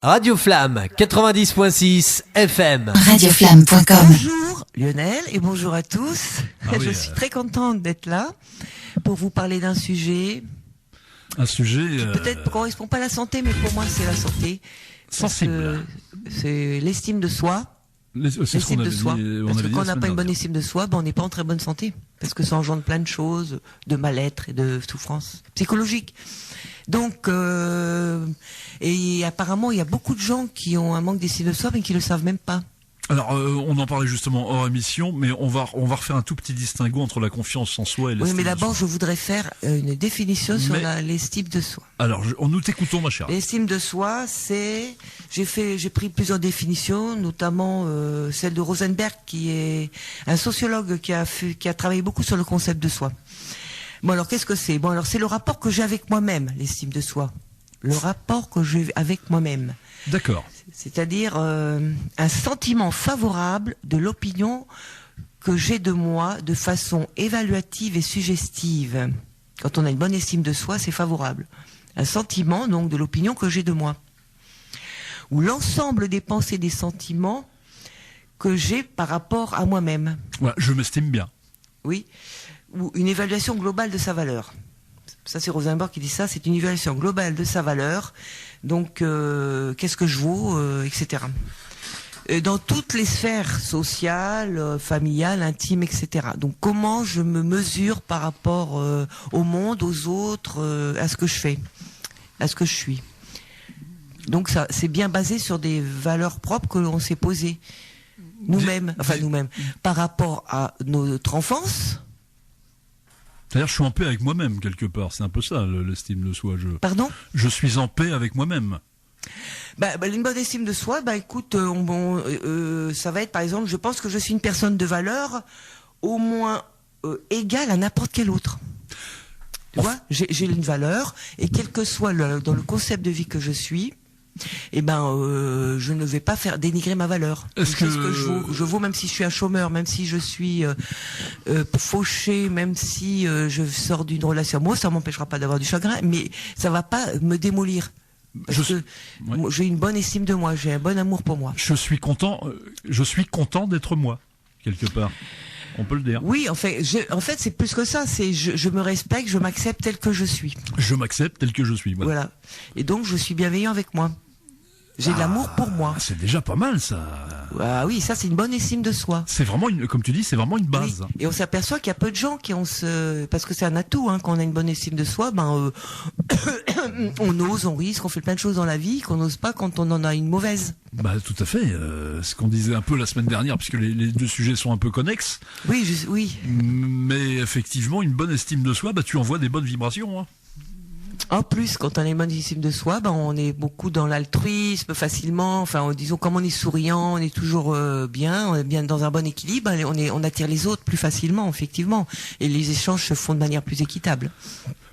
Radio Flamme 90.6 FM. Radioflamme.com. Bonjour Lionel et bonjour à tous. Je suis très contente d'être là pour vous parler d'un sujet. Un sujet qui peut-être ne correspond pas à la santé, mais pour moi c'est la santé. sensible. C'est l'estime de soi. L'estime de soi. Parce que quand on n'a pas une bonne estime de soi, on n'est pas en très bonne santé. Parce que ça engendre plein de choses, de mal-être et de souffrance psychologique. Donc, et apparemment, il y a beaucoup de gens qui ont un manque d'estime de soi, mais qui ne le savent même pas. Alors, on en parlait justement hors émission, mais on va refaire un tout petit distinguo entre la confiance en soi et l'estime. Oui, mais d'abord, de soi. je voudrais faire une définition sur l'estime de soi. Alors, nous t'écoutons, ma chère. L'estime de soi, c'est, j'ai pris plusieurs définitions, notamment celle de Rosenberg, qui est un sociologue qui a travaillé beaucoup sur le concept de soi. Bon, alors qu'est-ce que c'est? Bon, alors c'est le rapport que j'ai avec moi-même, l'estime de soi. Le rapport que j'ai avec moi-même. D'accord. C'est-à-dire un sentiment favorable de l'opinion que j'ai de moi de façon évaluative et suggestive. Quand on a une bonne estime de soi, c'est favorable. Un sentiment, donc, de l'opinion que j'ai de moi. Ou l'ensemble des pensées, des sentiments que j'ai par rapport à moi-même. Ouais, je m'estime bien. Oui. Ou une évaluation globale de sa valeur. Ça, c'est Rosenberg qui dit ça, c'est une évaluation globale de sa valeur. Donc, qu'est-ce que je vaux, etc. Dans toutes les sphères sociales, familiales, intimes, etc. Donc, comment je me mesure par rapport au monde, aux autres, à ce que je fais, à ce que je suis. Donc, ça, c'est bien basé sur des valeurs propres que l'on s'est posées nous-mêmes, par rapport à notre enfance. C'est-à-dire, je suis en paix avec moi-même, quelque part. C'est un peu ça, l'estime de soi. Pardon ? Je suis en paix avec moi-même. Une bonne estime de soi, écoute, ça va être, par exemple, je pense que je suis une personne de valeur au moins égale à n'importe quel autre. Tu vois ? J'ai une valeur, et quel que soit dans le concept de vie que je suis, je ne vais pas faire dénigrer ma valeur. Est-ce que je vaux même si je suis un chômeur, même si je suis fauché, même si je sors d'une relation amoureuse, ça m'empêchera pas d'avoir du chagrin, mais ça va pas me démolir. Parce que j'ai une bonne estime de moi, j'ai un bon amour pour moi. Je suis content d'être moi, quelque part. On peut le dire. Oui, en fait, c'est plus que ça. C'est je me respecte, je m'accepte tel que je suis. Je m'accepte tel que je suis. Voilà. Et donc, je suis bienveillant avec moi. J'ai de l'amour pour moi. C'est déjà pas mal, ça. Ah oui, ça, c'est une bonne estime de soi. C'est vraiment comme tu dis, c'est vraiment une base. Oui. Et on s'aperçoit qu'il y a peu de gens qui ont parce que c'est un atout, quand on a une bonne estime de soi, on ose, on risque, on fait plein de choses dans la vie qu'on n'ose pas quand on en a une mauvaise. Tout à fait. Ce qu'on disait un peu la semaine dernière, puisque les deux sujets sont un peu connexes. Oui, oui. Mais effectivement, une bonne estime de soi, tu envoies des bonnes vibrations, hein. En plus, quand on a une bonne estime de soi, on est beaucoup dans l'altruisme facilement. Enfin, disons, comme on est souriant, on est toujours bien, on est bien dans un bon équilibre. On attire les autres plus facilement, effectivement, et les échanges se font de manière plus équitable.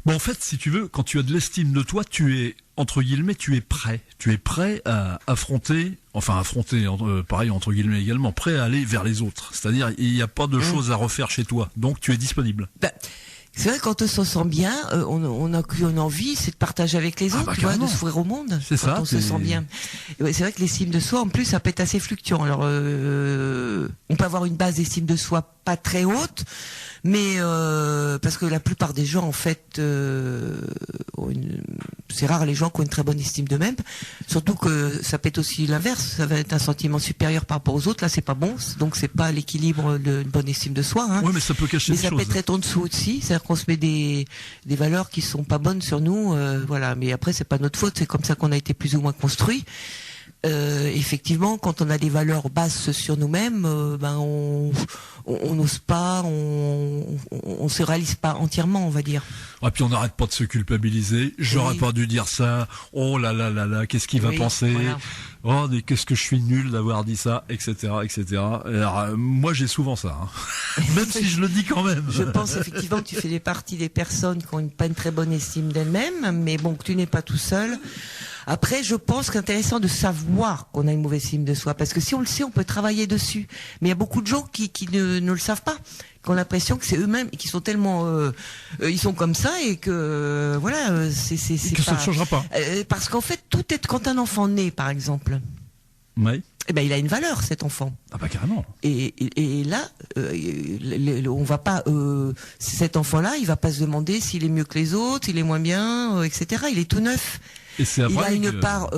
Bon, en fait, si tu veux, quand tu as de l'estime de toi, tu es entre guillemets, tu es prêt à affronter, pareil entre guillemets également, prêt à aller vers les autres. C'est-à-dire, il n'y a pas de choses à refaire chez toi, donc tu es disponible. C'est vrai, quand on se sent bien, on a qu'une envie, c'est de partager avec les autres, de s'ouvrir au monde. C'est ça. On se sent bien. Et c'est vrai que l'estime de soi, en plus, ça peut être assez fluctuant. Alors, on peut avoir une base d'estime de soi pas très haute, mais parce que la plupart des gens, en fait, c'est rare les gens qui ont une très bonne estime d'eux-mêmes. Surtout que ça peut être aussi l'inverse. Ça va être un sentiment supérieur par rapport aux autres. Là, c'est pas bon. Donc, c'est pas l'équilibre d'une bonne estime de soi. Oui, mais ça peut cacher des choses. Mais ça peut être en dessous aussi. C'est-à-dire qu'on se met des valeurs qui sont pas bonnes sur nous. Voilà. Mais après, c'est pas notre faute. C'est comme ça qu'on a été plus ou moins construit. Effectivement, quand on a des valeurs basses sur nous-mêmes, on n'ose pas, on se réalise pas entièrement, on va dire. Et puis on n'arrête pas de se culpabiliser. J'aurais pas dû dire ça. Oh là là là là, qu'est-ce qu'il va penser? Voilà. Oh, mais qu'est-ce que je suis nul d'avoir dit ça, etc., etc. Alors, moi, j'ai souvent ça, même si je le dis quand même. Je pense effectivement que tu fais partie des personnes qui ont pas une très bonne estime d'elles-mêmes, mais bon, que tu n'es pas tout seul. Après, je pense que c'est intéressant de savoir qu'on a une mauvaise estime de soi, parce que si on le sait, on peut travailler dessus. Mais il y a beaucoup de gens qui ne le savent pas, qui ont l'impression que c'est eux-mêmes et qui sont tellement, ils sont comme ça et que voilà, c'est que ça pas, ne changera pas. Parce qu'en fait, tout est quand un enfant naît, par exemple. Oui. Eh ben, il a une valeur, cet enfant. Ah bah carrément. Et là, on va pas, cet enfant-là, il va pas se demander s'il est mieux que les autres, s'il est moins bien, etc. Il est tout neuf. Et c'est Il a une part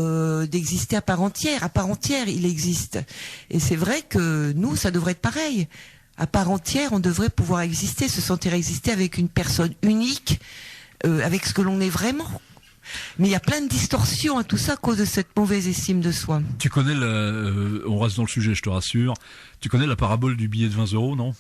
d'exister à part entière. À part entière, il existe. Et c'est vrai que nous, ça devrait être pareil. À part entière, on devrait pouvoir exister, se sentir exister avec une personne unique, avec ce que l'on est vraiment. Mais il y a plein de distorsions à tout ça à cause de cette mauvaise estime de soi. Tu connais on reste dans le sujet, je te rassure. Tu connais la parabole du billet de 20 €, non?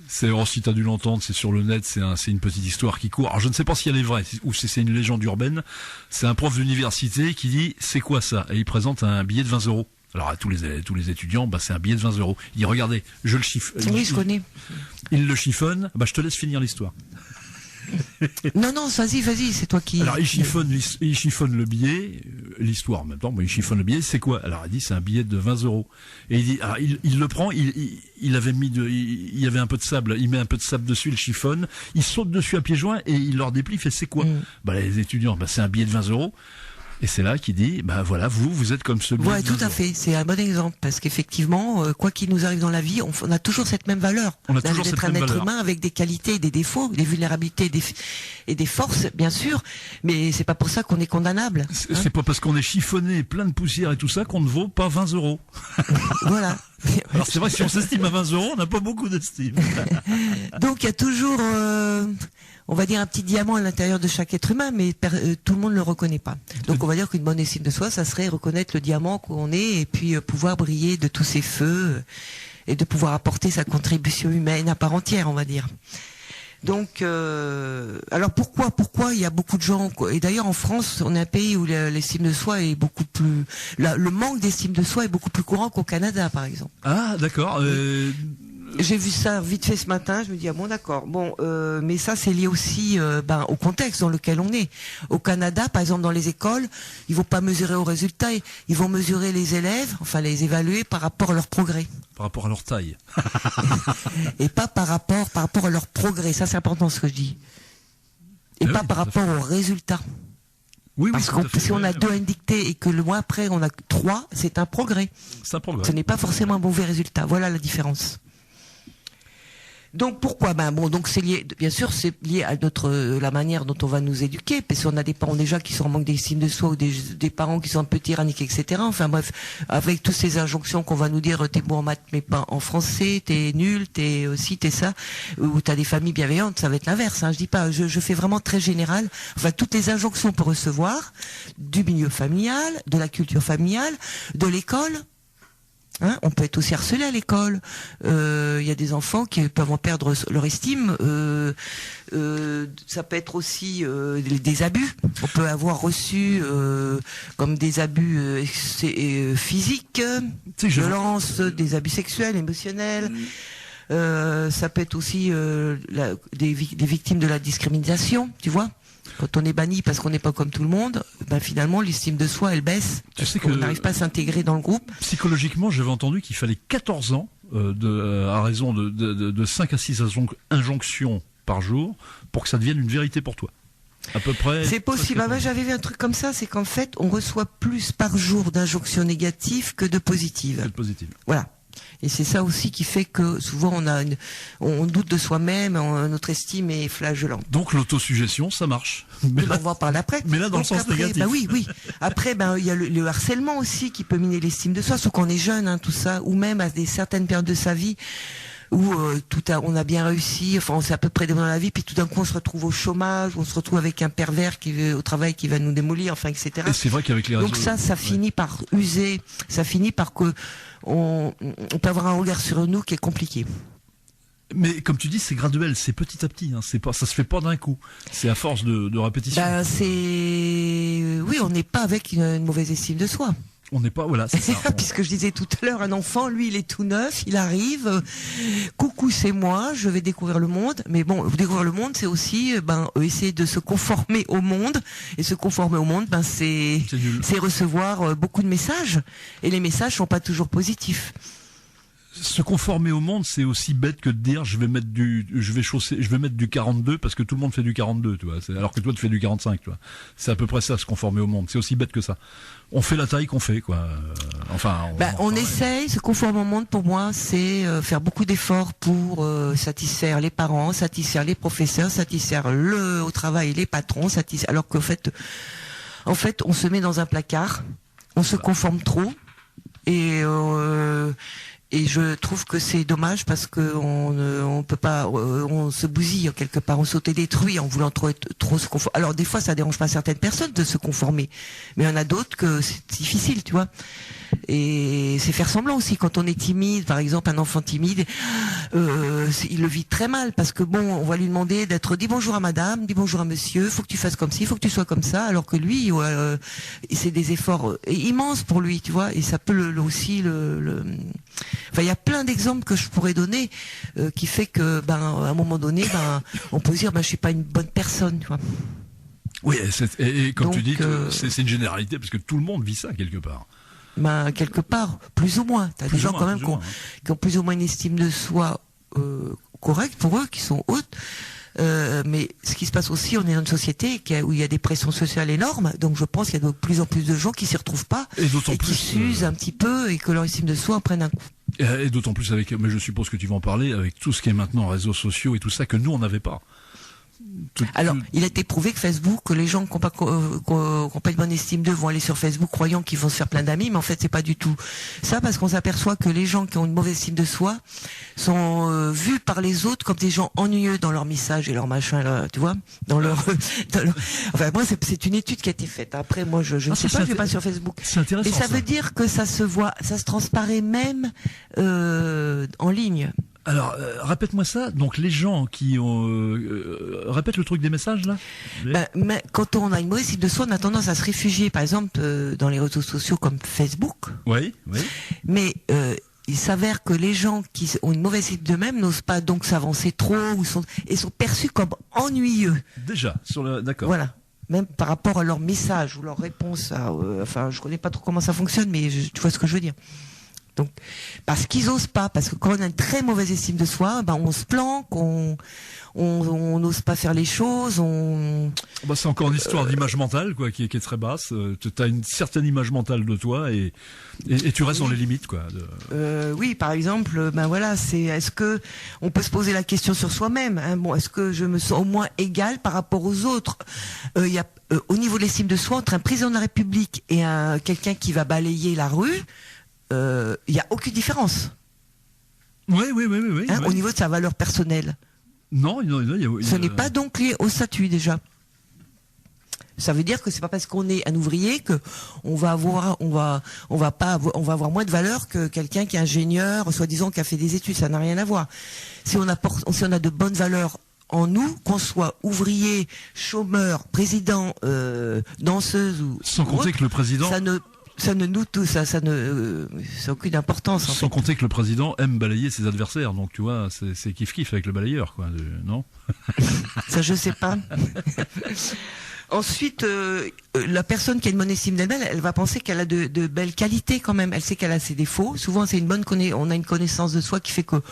C'est, si t'as dû l'entendre, c'est sur le net, c'est une petite histoire qui court. Alors je ne sais pas si elle est vraie ou si c'est une légende urbaine. C'est un prof d'université qui dit c'est quoi ça? Et il présente un billet de 20 €. Alors à tous les étudiants, bah c'est un billet de 20 €. Il dit regardez, je le chiffonne. Oui, je connais. Il le chiffonne. Bah je te laisse finir l'histoire. Non, vas-y, c'est toi qui... Alors il chiffonne le billet, l'histoire en même temps, mais il chiffonne le billet, c'est quoi? Alors il dit c'est un billet de 20 €. Et il dit, alors il le prend, il avait il y avait un peu de sable, il met un peu de sable dessus, il chiffonne, il saute dessus à pieds joints et il leur déplie, il fait c'est quoi? Bah les étudiants, bah c'est un billet de 20 €. Et c'est là qu'il dit, bah voilà, vous êtes comme ce billet. Ouais, tout à fait. C'est un bon exemple parce qu'effectivement, quoi qu'il nous arrive dans la vie, on a toujours cette même valeur. On a toujours d'être un être humain avec des qualités et des défauts, des vulnérabilités et des forces, bien sûr. Mais c'est pas pour ça qu'on est condamnable. C'est pas parce qu'on est chiffonné, plein de poussière et tout ça qu'on ne vaut pas 20 €. Voilà. Alors c'est vrai que si on s'estime à 20 €, on n'a pas beaucoup d'estime. Donc il y a toujours, on va dire, un petit diamant à l'intérieur de chaque être humain, mais tout le monde ne le reconnaît pas. Donc on va dire qu'une bonne estime de soi, ça serait reconnaître le diamant qu'on est et puis pouvoir briller de tous ses feux et de pouvoir apporter sa contribution humaine à part entière, on va dire. Donc, alors pourquoi il y a beaucoup de gens, et d'ailleurs en France, on est un pays où l'estime de soi est beaucoup plus, le manque d'estime de soi est beaucoup plus courant qu'au Canada, par exemple. Ah, d'accord. J'ai vu ça vite fait ce matin, je me dis ah bon d'accord. Bon, mais ça c'est lié aussi au contexte dans lequel on est. Au Canada, par exemple dans les écoles, ils vont pas mesurer aux résultats, ils vont mesurer les élèves, enfin les évaluer par rapport à leur progrès. Par rapport à leur taille. Et pas par rapport à leur progrès, ça c'est important ce que je dis. Et pas par rapport aux résultats. Oui, parce que si on a 2 à une dictée et que le mois après on a 3, c'est un progrès. C'est un progrès. Ce n'est pas forcément un mauvais résultat. Voilà la différence. Donc pourquoi? Donc c'est lié, bien sûr, c'est lié à la manière dont on va nous éduquer, parce qu'on a des parents déjà qui sont en manque d'estime de soi ou des parents qui sont un peu tyranniques, etc. Enfin bref, avec toutes ces injonctions qu'on va nous dire, t'es bon en maths mais pas en français, t'es nul, t'es ci, t'es ça, ou t'as des familles bienveillantes, ça va être l'inverse. Hein. Je dis pas, je fais vraiment très général. Enfin toutes les injonctions pour recevoir du milieu familial, de la culture familiale, de l'école. Hein, on peut être aussi harcelé à l'école. Il y a des enfants qui peuvent en perdre leur estime. Ça peut être aussi des abus. On peut avoir reçu comme des abus physiques, violences, des abus sexuels, émotionnels. Ça peut être aussi des victimes de la discrimination, tu vois. Quand on est banni parce qu'on n'est pas comme tout le monde, finalement l'estime de soi elle baisse. Tu sais qu'on n'arrive pas à s'intégrer dans le groupe. Psychologiquement, j'avais entendu qu'il fallait 14 ans à raison de 5 à 6 injonctions par jour pour que ça devienne une vérité pour toi. À peu près. C'est possible. J'avais vu un truc comme ça, c'est qu'en fait on reçoit plus par jour d'injonctions négatives que de positives. Voilà. Et c'est ça aussi qui fait que souvent on doute de soi-même, notre estime est flageolante. Donc l'autosuggestion, ça marche. Mais on va voir par l'après. Mais là dans le sens négatif. Oui. Après, il y a le harcèlement aussi qui peut miner l'estime de soi, sauf qu'on est jeune, hein, tout ça, ou même à certaines périodes de sa vie où on a bien réussi, enfin on s'est à peu près dans la vie, puis tout d'un coup on se retrouve au chômage, on se retrouve avec un pervers au travail qui va nous démolir, enfin etc. Et c'est vrai qu'avec les réseaux. Donc ça finit par user, ça finit par que on peut avoir un regard sur nous qui est compliqué. Mais comme tu dis, c'est graduel, c'est petit à petit, hein, ça se fait pas d'un coup. C'est à force de répétition. Oui, on n'est pas avec une mauvaise estime de soi. On n'est pas, voilà, c'est ça. Puisque je disais tout à l'heure, un enfant, lui, il est tout neuf, il arrive, coucou, c'est moi, je vais découvrir le monde. Mais bon, découvrir le monde, c'est aussi, essayer de se conformer au monde. Et se conformer au monde, c'est recevoir beaucoup de messages. Et les messages sont pas toujours positifs. Se conformer au monde, c'est aussi bête que de dire je vais mettre du 42 parce que tout le monde fait du 42, tu vois. Alors que toi tu fais du 45, tu vois. C'est à peu près ça, se conformer au monde. C'est aussi bête que ça. On fait la taille qu'on fait, quoi. On essaye, se conformer au monde pour moi, c'est faire beaucoup d'efforts pour satisfaire les parents, satisfaire les professeurs, satisfaire au travail les patrons, alors qu'en fait, on se met dans un placard, on se conforme trop et je trouve que c'est dommage parce que on peut pas, on se bousille quelque part, on s'autodétruit en voulant trop se conformer. Alors des fois, ça dérange pas certaines personnes de se conformer, mais il y en a d'autres que c'est difficile, tu vois. Et c'est faire semblant aussi quand on est timide, par exemple un enfant timide, il le vit très mal parce que on va lui demander d'être dit bonjour à madame, dit bonjour à monsieur, faut que tu fasses comme ci, faut que tu sois comme ça, alors que lui, c'est des efforts immenses pour lui, tu vois, et ça peut aussi Enfin, il y a plein d'exemples que je pourrais donner qui fait que, à un moment donné, on peut se dire, je suis pas une bonne personne, tu vois. Oui, et comme tu dis, c'est une généralité parce que tout le monde vit ça quelque part. Quelque part, plus ou moins. T'as des gens quand même qui ont plus ou moins une estime de soi correcte pour eux, qui sont hautes. Mais ce qui se passe aussi, on est dans une société où il y a des pressions sociales énormes, donc je pense qu'il y a de plus en plus de gens qui s'y retrouvent pas et qui s'usent un petit peu et que leur estime de soi en prenne un coup. Et d'autant plus mais je suppose que tu vas en parler avec tout ce qui est maintenant réseaux sociaux et tout ça que nous on n'avait pas. Alors, il a été prouvé que Facebook, que les gens qui n'ont pas une bonne estime d'eux vont aller sur Facebook croyant qu'ils vont se faire plein d'amis, mais en fait c'est pas du tout ça, parce qu'on s'aperçoit que les gens qui ont une mauvaise estime de soi sont vus par les autres comme des gens ennuyeux dans leurs messages et leurs machins, là, tu vois, Enfin, moi c'est une étude qui a été faite. Après, moi je ne sais pas, je vais pas sur Facebook. C'est intéressant. Mais ça veut dire que ça se voit, ça se transparaît même en ligne. Alors, répète-moi ça. Donc, les gens qui ont... répète le truc des messages, là. Mais quand on a une mauvaise estime de soi, on a tendance à se réfugier, par exemple, dans les réseaux sociaux comme Facebook. Oui. Mais il s'avère que les gens qui ont une mauvaise estime d'eux-mêmes n'osent pas donc s'avancer trop et sont perçus comme ennuyeux. Déjà, d'accord. Voilà. Même par rapport à leur message ou leur réponse je connais pas trop comment ça fonctionne, mais tu vois ce que je veux dire. Donc, parce qu'ils osent pas, parce que quand on a une très mauvaise estime de soi, on se planque, on n'ose pas faire les choses, c'est encore une histoire d'image mentale, quoi, qui est très basse. T'as une certaine image mentale de toi et tu restes dans les limites, quoi. Oui, par exemple, est-ce que on peut se poser la question sur soi-même, hein, est-ce que je me sens au moins égal par rapport aux autres? Il y a au niveau de l'estime de soi, entre un président de la République et quelqu'un qui va balayer la rue, il y a aucune différence. Oui. Au niveau de sa valeur personnelle. Non, ce n'est pas donc lié au statut déjà. Ça veut dire que c'est pas parce qu'on est un ouvrier que on va avoir moins de valeur que quelqu'un qui est ingénieur, soi-disant qui a fait des études. Ça n'a rien à voir. Si on a de bonnes valeurs en nous, qu'on soit ouvrier, chômeur, président, danseuse ou sans compter que le président ça n'a aucune importance. Sans compter que le président aime balayer ses adversaires, donc tu vois, c'est kiff avec le balayeur, quoi, non? Ça, je sais pas. Ensuite, la personne qui a une bonne estime d'elle-même, elle va penser qu'elle a de belles qualités quand même. Elle sait qu'elle a ses défauts. Souvent, on a une connaissance de soi qui fait que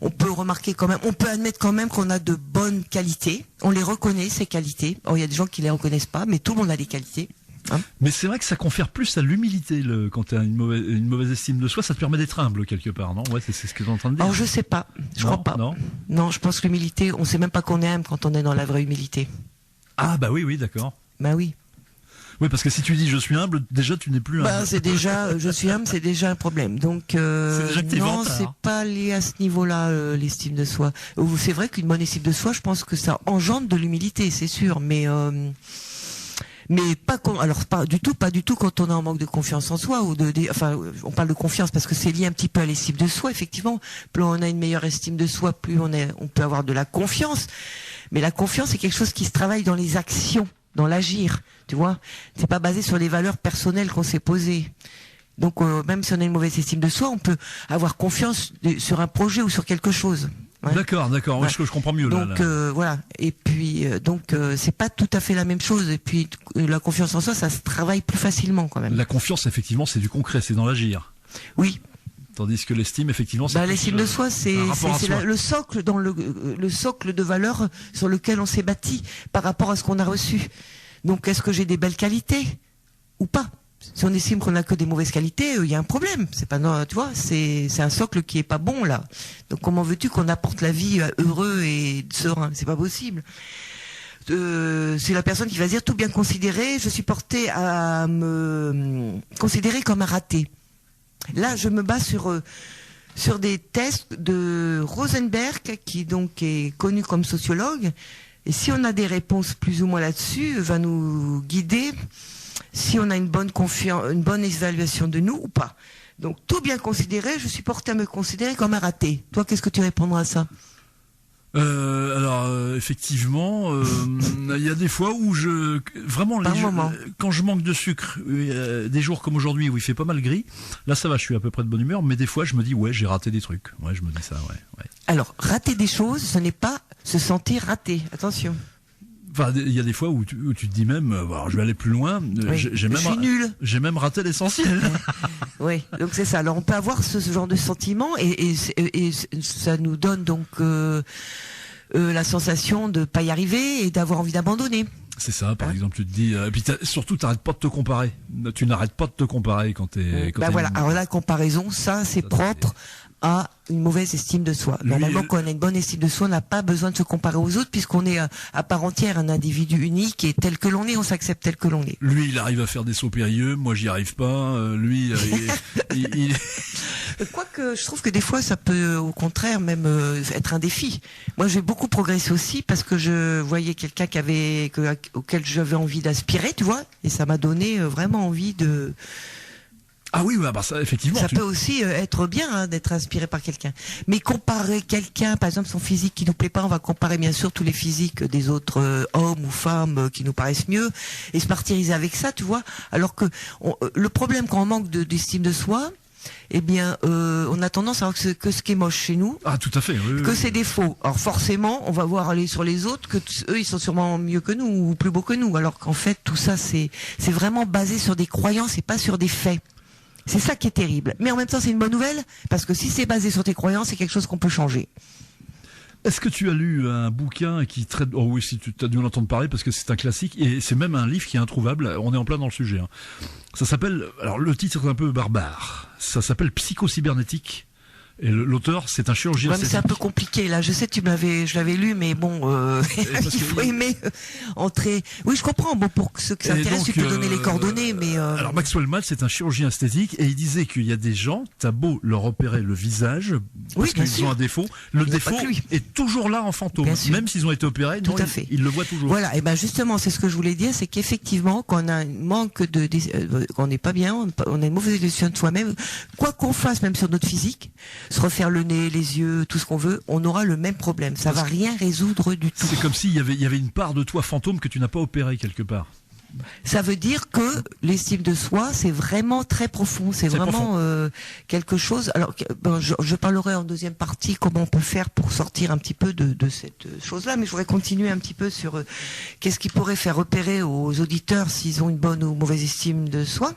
on peut remarquer quand même, on peut admettre quand même qu'on a de bonnes qualités. On les reconnaît, ces qualités. Or, il y a des gens qui les reconnaissent pas, mais tout le monde a des qualités. Hein, mais c'est vrai que ça confère plus à l'humilité quand tu as une mauvaise estime de soi, ça te permet d'être humble quelque part, non? Ouais, c'est ce que tu es en train de dire. Alors je sais pas, je crois pas. Non, je pense que l'humilité, on sait même pas qu'on est humble quand on est dans la vraie humilité. Ah bah oui, d'accord. Bah oui. Oui, parce que si tu dis je suis humble, déjà tu n'es plus humble. C'est déjà, je suis humble, c'est déjà un problème. Donc non, c'est pas lié à ce niveau-là, l'estime de soi. C'est vrai qu'une bonne estime de soi, je pense que ça engendre de l'humilité, c'est sûr, mais pas du tout quand on est en manque de confiance en soi on parle de confiance parce que c'est lié un petit peu à l'estime de soi, effectivement. Plus on a une meilleure estime de soi, plus on peut avoir de la confiance. Mais la confiance, c'est quelque chose qui se travaille dans les actions, dans l'agir, tu vois. C'est pas basé sur les valeurs personnelles qu'on s'est posées. Donc même si on a une mauvaise estime de soi, on peut avoir confiance sur un projet ou sur quelque chose. Ouais. D'accord. Ouais. Je comprends mieux. Donc là. voilà. Et puis c'est pas tout à fait la même chose. Et puis la confiance en soi, ça se travaille plus facilement quand même. La confiance, effectivement, c'est du concret, c'est dans l'agir. Oui. Tandis que l'estime, effectivement, c'est l'estime de soi, c'est le socle le socle de valeurs sur lequel on s'est bâti par rapport à ce qu'on a reçu. Donc est-ce que j'ai des belles qualités ou pas? Si on estime qu'on n'a que des mauvaises qualités, il y a un problème. C'est pas, non, tu vois, c'est un socle qui est pas bon là. Donc comment veux-tu qu'on apporte la vie heureux et serein? C'est pas possible. C'est la personne qui va dire tout bien considéré, je suis porté à me considérer comme un raté. Là, je me base sur des tests de Rosenberg, qui donc est connu comme sociologue. Et si on a des réponses plus ou moins là-dessus, va nous guider si on a une bonne évaluation de nous ou pas. Donc, tout bien considéré, je suis porté à me considérer comme un raté. Toi, qu'est-ce que tu répondras à ça? Effectivement, il y a des fois où quand je manque de sucre, des jours comme aujourd'hui où il fait pas mal gris, là ça va, je suis à peu près de bonne humeur, mais des fois je me dis ouais, j'ai raté des trucs. Ouais, je me dis ça, ouais. Alors, rater des choses, ce n'est pas se sentir raté. Attention. Enfin, il y a des fois où tu te dis même, alors, je vais aller plus loin. Oui, je suis nul. J'ai même raté l'essentiel. Oui, donc c'est ça. Alors on peut avoir ce genre de sentiment et ça nous donne donc la sensation de pas y arriver et d'avoir envie d'abandonner. C'est ça, par exemple, tu te dis, et puis surtout, t'arrêtes pas de te comparer. Tu n'arrêtes pas de te comparer quand t'es. Voilà. Alors la comparaison, c'est propre à une mauvaise estime de soi. Normalement, quand on a une bonne estime de soi, on n'a pas besoin de se comparer aux autres puisqu'on est à part entière un individu unique et tel que l'on est, on s'accepte tel que l'on est. Lui, il arrive à faire des sauts périlleux, moi j'y arrive pas. Lui, il... Quoique, je trouve que des fois, ça peut au contraire même être un défi. Moi, j'ai beaucoup progressé aussi parce que je voyais quelqu'un auquel j'avais envie d'aspirer, tu vois, et ça m'a donné vraiment envie de... Ah oui, bah ça, effectivement. Ça peut aussi être bien d'être inspiré par quelqu'un. Mais comparer quelqu'un, par exemple son physique qui nous plaît pas, on va comparer bien sûr tous les physiques des autres hommes ou femmes qui nous paraissent mieux et se martyriser avec ça, tu vois. Alors que le problème quand on manque d'estime de soi, eh bien, on a tendance à voir que ce qui est moche chez nous, tout à fait, oui, que c'est défaut. Alors forcément, on va voir aller sur les autres que eux ils sont sûrement mieux que nous ou plus beaux que nous. Alors qu'en fait tout ça c'est vraiment basé sur des croyances et pas sur des faits. C'est ça qui est terrible. Mais en même temps, c'est une bonne nouvelle, parce que si c'est basé sur tes croyances, c'est quelque chose qu'on peut changer. Est-ce que tu as lu un bouquin qui traite... Oh oui, si tu as dû en entendre parler, parce que c'est un classique, et c'est même un livre qui est introuvable, on est en plein dans le sujet. Ça s'appelle... Alors, le titre est un peu barbare. Ça s'appelle Psychocybernétique. Et l'auteur, c'est un chirurgien. Ouais, mais c'est un peu compliqué là. Je sais, je l'avais lu, mais bon, il faut aimer entrer. Oui, je comprends. Bon, pour ceux qui s'intéressent, tu peux donner les coordonnées, mais. Alors Maxwell Maltz, c'est un chirurgien esthétique, et il disait qu'il y a des gens, t'as beau leur opérer le visage, parce qu'ils ont un défaut, le défaut est toujours là en fantôme, même s'ils ont été opérés. Tout à fait. Ils le voient toujours. Voilà. Et ben justement, c'est ce que je voulais dire, c'est qu'effectivement, quand on a un manque qu'on n'est pas bien, on a une mauvaise évolution de soi-même, quoi qu'on fasse, même sur notre physique. Se refaire le nez, les yeux, tout ce qu'on veut, on aura le même problème. Ça va rien résoudre du tout. C'est comme s'il y avait une part de toi fantôme que tu n'as pas opéré quelque part. Ça veut dire que l'estime de soi, c'est vraiment très profond. C'est vraiment quelque chose. Alors, je parlerai en deuxième partie comment on peut faire pour sortir un petit peu de cette chose-là, mais je voudrais continuer un petit peu sur qu'est-ce qui pourrait faire repérer aux auditeurs s'ils ont une bonne ou mauvaise estime de soi.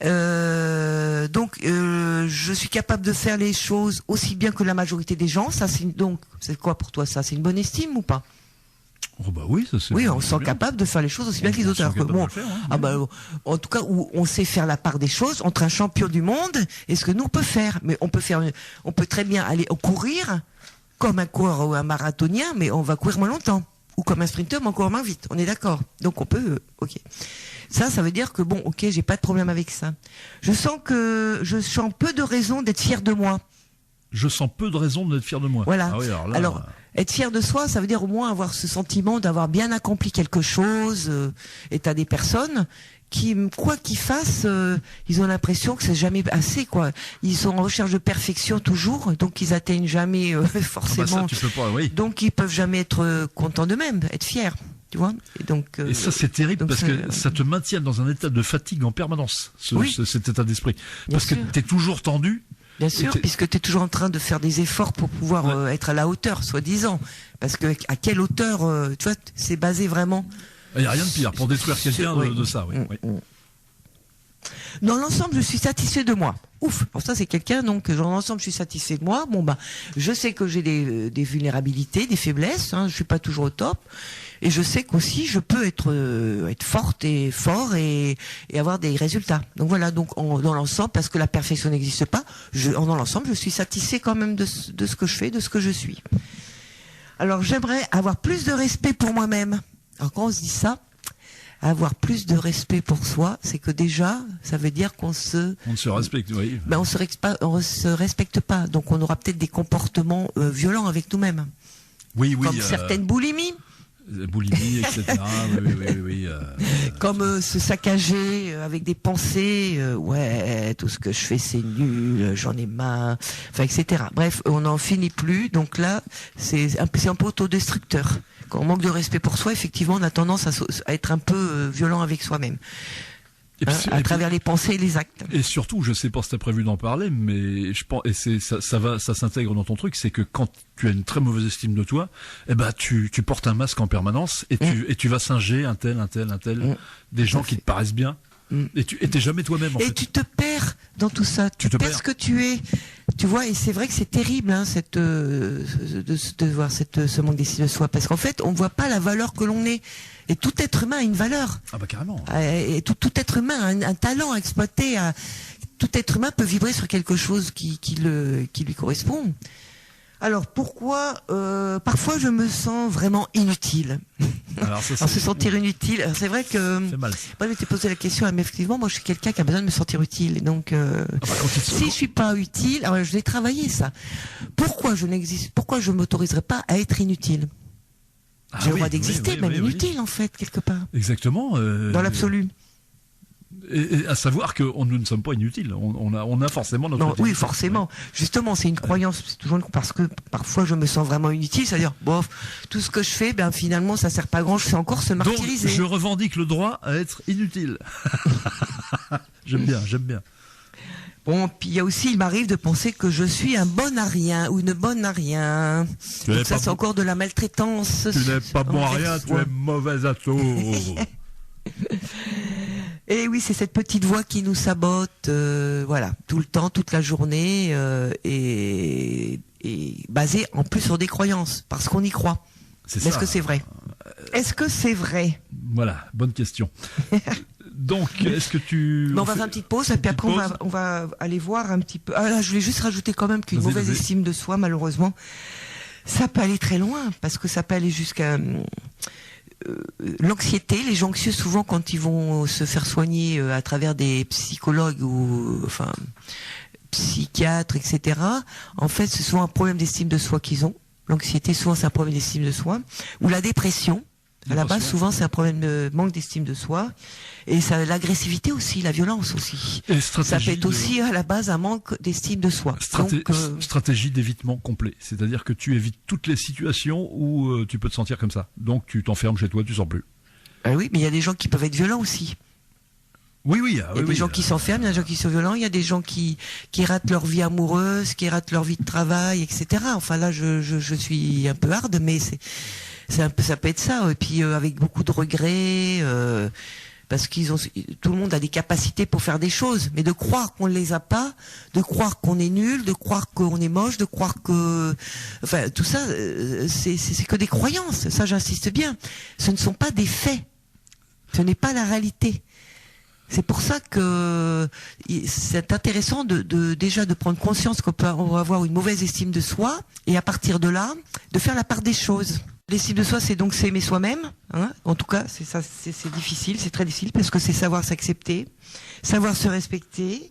Je suis capable de faire les choses aussi bien que la majorité des gens. Ça, c'est quoi pour toi ça? C'est une bonne estime ou pas? Oh bah oui, ça c'est. Oui, on se sent capable de faire les choses aussi bien que les autres. En tout cas, où on sait faire la part des choses entre un champion du monde et ce que nous on peut faire. Mais on peut très bien aller courir comme un coureur ou un marathonien, mais on va courir moins longtemps. Ou comme un sprinter, mais encore moins vite. On est d'accord. Donc on peut, ok. Ça veut dire que bon, ok, j'ai pas de problème avec ça. Je sens peu de raisons d'être fier de moi. Je sens peu de raisons d'être fier de moi. Voilà. Ah oui, alors, être fier de soi, ça veut dire au moins avoir ce sentiment d'avoir bien accompli quelque chose. Et t'as des personnes qui, quoi qu'ils fassent, ils ont l'impression que c'est jamais assez, quoi. Ils sont en recherche de perfection toujours, donc ils atteignent jamais forcément. Ça, tu peux pas, oui. Donc ils peuvent jamais être contents d'eux-mêmes, être fiers. tu vois. Et donc. Et ça, c'est terrible parce que ça te maintient dans un état de fatigue en permanence, cet état d'esprit. Parce que t'es toujours tendu. Bien sûr, puisque tu es toujours en train de faire des efforts pour pouvoir être à la hauteur, soi-disant. Parce que à quelle hauteur, tu vois, c'est basé vraiment. Il n'y a rien de pire pour détruire quelqu'un de ça. Oui. Dans l'ensemble, je suis satisfait de moi. Ouf. Alors ça, c'est quelqu'un, donc dans l'ensemble, je suis satisfait de moi. Bon, je sais que j'ai des vulnérabilités, des faiblesses. Je suis pas toujours au top. Et je sais qu'aussi, je peux être forte et fort et avoir des résultats. Donc voilà. Donc dans l'ensemble, parce que la perfection n'existe pas, dans l'ensemble, je suis satisfait quand même de ce que je fais, de ce que je suis. Alors j'aimerais avoir plus de respect pour moi-même. Alors quand on se dit ça, avoir plus de respect pour soi, c'est que déjà, ça veut dire on ne se respecte, oui. On se respecte pas, donc on aura peut-être des comportements violents avec nous-mêmes. Oui, comme certaines boulimies. Boulimie, etc. oui. Comme se saccager avec des pensées, tout ce que je fais c'est nul, j'en ai marre, enfin etc. Bref, on n'en finit plus. Donc là, c'est un peu autodestructeur. Quand on manque de respect pour soi, effectivement, on a tendance à être un peu violent avec soi-même. À travers les pensées et les actes. Et surtout, je sais pas si t'as prévu d'en parler, mais je pense, et ça s'intègre dans ton truc, c'est que quand tu as une très mauvaise estime de toi, tu portes un masque en permanence et tu vas singer un tel, des gens qui te paraissent bien. Et t'es jamais toi-même, en fait. Et tu te perds dans tout ça. Tu perds ce que tu es. Tu vois, et c'est vrai que c'est terrible, de voir ce manque d'estime de soi. Parce qu'en fait, on voit pas la valeur que l'on est. Et tout être humain a une valeur. Ah bah carrément. Et tout être humain a un talent à exploiter. Tout être humain peut vibrer sur quelque chose qui lui correspond. Alors pourquoi parfois je me sens vraiment inutile. Alors se sentir inutile. C'est vrai que moi je m'étais posé la question, mais effectivement moi je suis quelqu'un qui a besoin de me sentir utile. Et donc si je suis pas utile, alors je vais travailler ça. Pourquoi je m'autoriserais pas à être inutile? J'ai le droit d'exister, même inutile en fait quelque part. Exactement. Dans l'absolu. Et à savoir que nous ne sommes pas inutiles. On a forcément notre utilité. Oui, forcément. Justement, c'est une croyance. C'est toujours parce que parfois je me sens vraiment inutile, c'est-à-dire, tout ce que je fais, finalement, ça sert pas à grand. Je sais encore se martyriser. Donc, je revendique le droit à être inutile. J'aime bien. Bon, puis il y a aussi, il m'arrive de penser que je suis un bon à rien ou une bonne à rien. Donc ça, c'est encore de la maltraitance. Tu n'es pas bon à rien, tu es mauvais à tout. Et oui, c'est cette petite voix qui nous sabote, tout le temps, toute la journée, et basée en plus sur des croyances, parce qu'on y croit. Est-ce que c'est vrai? Est-ce que c'est vrai? Voilà, bonne question. Donc, est-ce que tu... on va faire une petite pause, et puis après on va aller voir un petit peu... Ah là, je voulais juste rajouter quand même qu'une mauvaise estime de soi, malheureusement, ça peut aller très loin, parce que ça peut aller jusqu'à... l'anxiété, les gens anxieux souvent quand ils vont se faire soigner à travers des psychologues ou psychiatres, etc. En fait, c'est souvent un problème d'estime de soi qu'ils ont. L'anxiété, souvent, c'est un problème d'estime de soi. Ou la dépression. À la base, souvent, c'est un problème de manque d'estime de soi. Et ça, l'agressivité aussi, la violence aussi. Ça peut être aussi à la base un manque d'estime de soi. Stratégie d'évitement complet. C'est-à-dire que tu évites toutes les situations où tu peux te sentir comme ça. Donc tu t'enfermes chez toi, tu sors plus. Oui, mais il y a des gens qui peuvent être violents aussi. Oui. Il y a des gens qui s'enferment, il y a des gens qui sont violents, il y a des gens qui ratent leur vie amoureuse, qui ratent leur vie de travail, etc. Enfin là, je suis un peu hard, mais ça peut être ça. Et puis avec beaucoup de regrets, parce tout le monde a des capacités pour faire des choses, mais de croire qu'on ne les a pas, de croire qu'on est nul, de croire qu'on est moche, de croire que, tout ça, c'est que des croyances. Ça, j'insiste bien. Ce ne sont pas des faits. Ce n'est pas la réalité. C'est pour ça que c'est intéressant déjà de prendre conscience qu'on va avoir une mauvaise estime de soi, et à partir de là, de faire la part des choses. L'estime de soi, c'est donc s'aimer soi-même. En tout cas, c'est difficile, c'est très difficile, parce que c'est savoir s'accepter, savoir se respecter,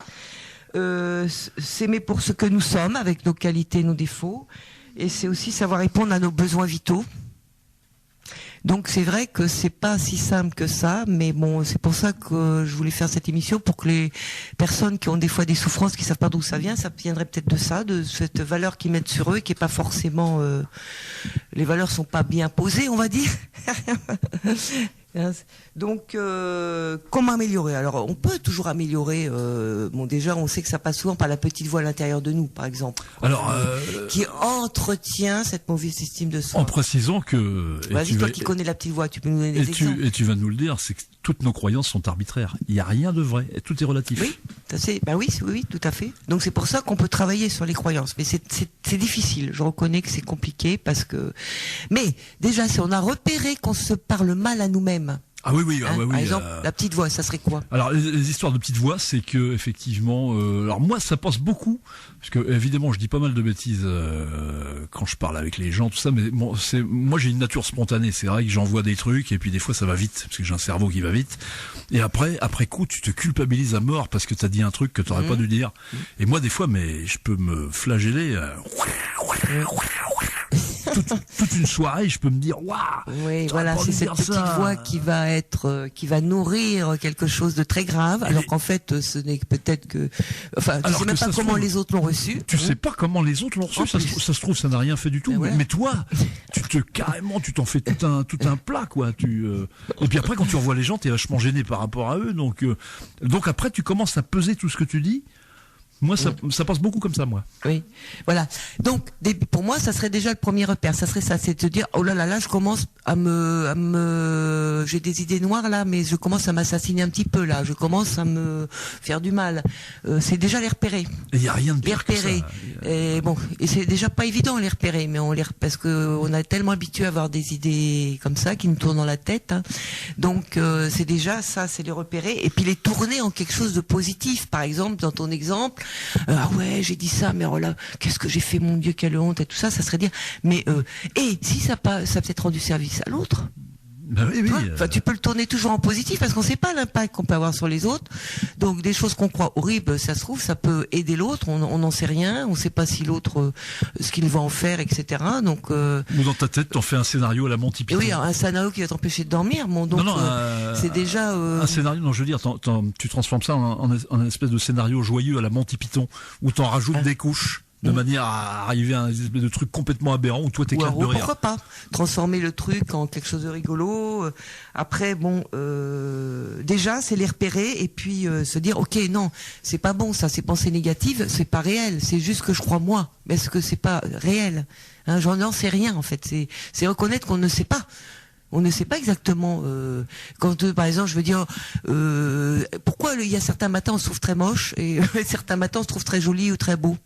s'aimer pour ce que nous sommes, avec nos qualités, nos défauts, et c'est aussi savoir répondre à nos besoins vitaux. Donc c'est vrai que c'est pas si simple que ça, mais bon, c'est pour ça que je voulais faire cette émission, pour que les personnes qui ont des fois des souffrances, qui savent pas d'où ça viendrait peut-être de ça, de cette valeur qu'ils mettent sur eux, qui est pas forcément les valeurs sont pas bien posées, on va dire. Donc, comment améliorer? Alors, on peut toujours améliorer. Bon, déjà, on sait que ça passe souvent par la petite voix à l'intérieur de nous, par exemple. Alors, qui entretient cette mauvaise estime de soi. en précisant que... Vas-y, toi qui connais la petite voix, tu peux nous donner des exemples. Et tu vas nous le dire, c'est que toutes nos croyances sont arbitraires. Il n'y a rien de vrai, et tout est relatif. Oui, oui, tout à fait. Donc c'est pour ça qu'on peut travailler sur les croyances, mais c'est difficile. Je reconnais que c'est compliqué parce que. Mais déjà, si on a repéré qu'on se parle mal à nous-mêmes. Ah oui, oui, oui. Par exemple, la petite voix, ça serait quoi? Alors les histoires de petites voix, c'est que effectivement, alors moi ça passe beaucoup, parce que évidemment je dis pas mal de bêtises quand je parle avec les gens, tout ça, mais bon, moi j'ai une nature spontanée, c'est vrai que j'envoie des trucs et puis des fois ça va vite, parce que j'ai un cerveau qui va vite, et après coup tu te culpabilises à mort parce que t'as dit un truc que t'aurais pas dû dire, et moi des fois mais je peux me flageller. Toute une soirée, je peux me dire waouh. Oui, voilà, c'est cette petite voix qui va nourrir quelque chose de très grave, alors qu'en fait, ce n'est peut-être que, enfin, tu sais même pas comment les autres l'ont reçu. Tu sais pas comment les autres l'ont reçu. Ça se trouve, ça n'a rien fait du tout. Mais toi, tu t'en fais tout un plat, quoi. Et puis après, quand tu revois les gens, t'es vachement gêné par rapport à eux. Donc après, tu commences à peser tout ce que tu dis. Moi, ça passe beaucoup comme ça, moi. Oui, voilà. Donc, pour moi, ça serait déjà le premier repère. Ça serait ça, c'est de te dire, oh là là là, je commence j'ai des idées noires là, mais je commence à m'assassiner un petit peu là. Je commence à me faire du mal. C'est déjà les repérer. Il y a rien de pire que ça. Et bon, et c'est déjà pas évident les repérer, mais parce que on a tellement habitué à avoir des idées comme ça qui nous tournent dans la tête. Hein. Donc, c'est déjà ça, c'est les repérer et puis les tourner en quelque chose de positif. Par exemple, dans ton exemple. Ah ouais, j'ai dit ça, mais oh là, qu'est-ce que j'ai fait, mon Dieu, quelle honte et tout ça, ça serait dire. Mais et si ça a peut-être rendu service à l'autre. Ben oui. Enfin, tu peux le tourner toujours en positif parce qu'on sait pas l'impact qu'on peut avoir sur les autres. Donc des choses qu'on croit horribles, ça se trouve, ça peut aider l'autre. On n'en sait rien. On sait pas si l'autre ce qu'il va en faire, etc. Donc ou dans ta tête, t'en fais un scénario à la Monty Python. Oui, un scénario qui va t'empêcher de dormir. Bon, donc c'est déjà un scénario. Non, je veux dire, tu transformes ça en une espèce de scénario joyeux à la Monty Python où t'en rajoutes des couches. De manière à arriver à un espèce de truc complètement aberrant où toi t'éclates de rire. Pourquoi pas transformer le truc en quelque chose de rigolo. Après, bon, déjà c'est les repérer et puis se dire, ok, non, c'est pas bon ça, ces pensées négatives, c'est pas réel, c'est juste que je crois moi, mais est-ce que c'est pas réel? Hein, j'en sais rien en fait. C'est reconnaître qu'on ne sait pas. On ne sait pas exactement quand par exemple je veux dire pourquoi il y a certains matins on se trouve très moche et certains matins on se trouve très joli ou très beau.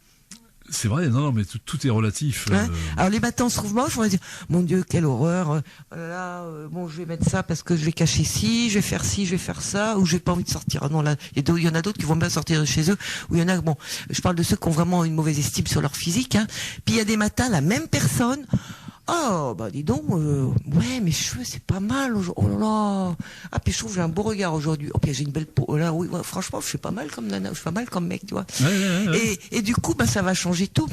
C'est vrai, non, mais tout est relatif. Hein alors les matins on se trouve moche, on va dire mon Dieu quelle horreur. Bon je vais mettre ça parce que je vais cacher ci, je vais faire ci, je vais faire ça, ou j'ai pas envie de sortir. Non là, il y en a d'autres qui vont bien sortir de chez eux. Ou il y en a bon, je parle de ceux qui ont vraiment une mauvaise estime sur leur physique. Hein. Puis il y a des matins la même personne. Oh bah dis donc, ouais mes cheveux c'est pas mal aujourd'hui. Oh là là. Ah puis je trouve que j'ai un beau regard aujourd'hui. Oh puis j'ai une belle peau. Oh là oui, ouais, franchement je fais pas mal comme nana, je fais pas mal comme mec, tu vois. Ouais. Et du coup bah ça va changer tout.